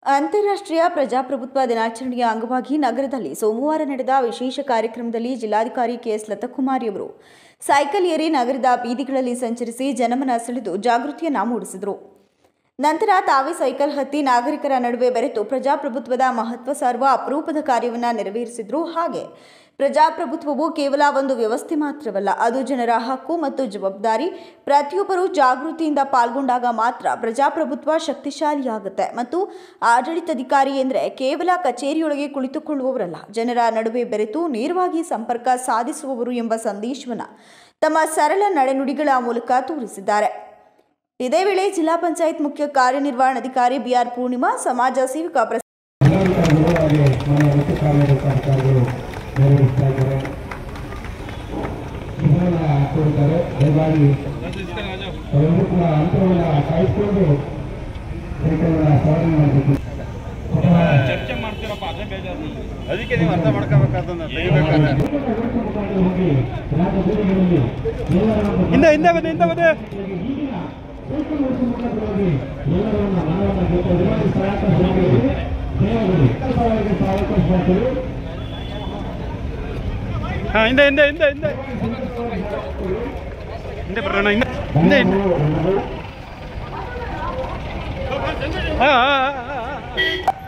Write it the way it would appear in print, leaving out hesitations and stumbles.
ಅಂತಾರಾಷ್ಟ್ರೀಯ ಪ್ರಜಾಪ್ರಭುತ್ವ ದಿನಾಚರಣೆಯ ಅಂಗವಾಗಿ ನಗರದಲ್ಲಿ ಸೋಮವಾರ ನಡೆದ ವಿಶೇಷ ಕಾರ್ಯಕ್ರಮದಲ್ಲಿ ಜಿಲ್ಲಾಧಿಕಾರಿ ಕೆಎಸ್ ಲತಾಕುಮಾರಿ ಅವರು ಸೈಕಲ್ ಏರಿ ನಗರದ ಬೀದಿಗಳಲ್ಲಿ ಸಂಚರಿಸಿ ಜನಮನ ಸೆಳೆದು ಜಾಗೃತಿಯನ್ನ ಮೂಡಿಸಿದರು. ನಂತರ ತಾವೇ ಸೈಕಲ್ ಹತ್ತಿ ನಾಗರಿಕರ ನಡುವೆ ಬೆರೆತು ಪ್ರಜಾಪ್ರಭುತ್ವದ ಮಹತ್ವ ಸಾರುವ ಅಪರೂಪದ ಕಾರ್ಯವನ್ನ ನೆರವೇರಿಸಿದರು. ಹಾಗೆ ಪ್ರಜಾಪ್ರಭುತ್ವವು ಕೇವಲ ಒಂದು ವ್ಯವಸ್ಥೆ ಮಾತ್ರವಲ್ಲ, ಅದು ಜನರ ಹಕ್ಕು ಮತ್ತು ಜವಾಬ್ದಾರಿ. ಪ್ರತಿಯೊಬ್ಬರು ಜಾಗೃತಿಯಿಂದ ಪಾಲ್ಗೊಂಡಾಗ ಮಾತ್ರ ಪ್ರಜಾಪ್ರಭುತ್ವ ಶಕ್ತಿಶಾಲಿಯಾಗುತ್ತೆ ಮತ್ತು ಆಡಳಿತಾಧಿಕಾರಿ ಎಂದರೆ ಕೇವಲ ಕಚೇರಿಯೊಳಗೆ ಕುಳಿತುಕೊಳ್ಳುವವರಲ್ಲ, ಜನರ ನಡುವೆ ಬೆರೆತು ನೇರವಾಗಿ ಸಂಪರ್ಕ ಸಾಧಿಸುವವರು ಎಂಬ ಸಂದೇಶವನ್ನು ತಮ್ಮ ಸರಳ ನಡೆನುಡಿಗಳ ಮೂಲಕ ತೋರಿಸಿದ್ದಾರೆ. ಇದೇ ವೇಳೆ ಜಿಲ್ಲಾ ಪಂಚಾಯತ್ ಮುಖ್ಯ ಕಾರ್ಯನಿರ್ವಹಣಾಧಿಕಾರಿ ಬಿಆರ್ ಪೂರ್ಣಿಮಾ, ಸಮಾಜ ಸೇವಕ ಚರ್ಚೆ ಮಾಡ್ತೀರಪ್ಪ, ಅದೇ ಬೇಜಾರು. ಅದಕ್ಕೆ ನೀವು ಅರ್ಥ ಮಾಡ್ಕೋಬೇಕಾದ ಹಿಂದೆ ಬನ್ನಿ. ಹಾಂ, ಹಿಂದೆ ಬರೋಣ. ಹಿಂದೆ ಹಾಂ.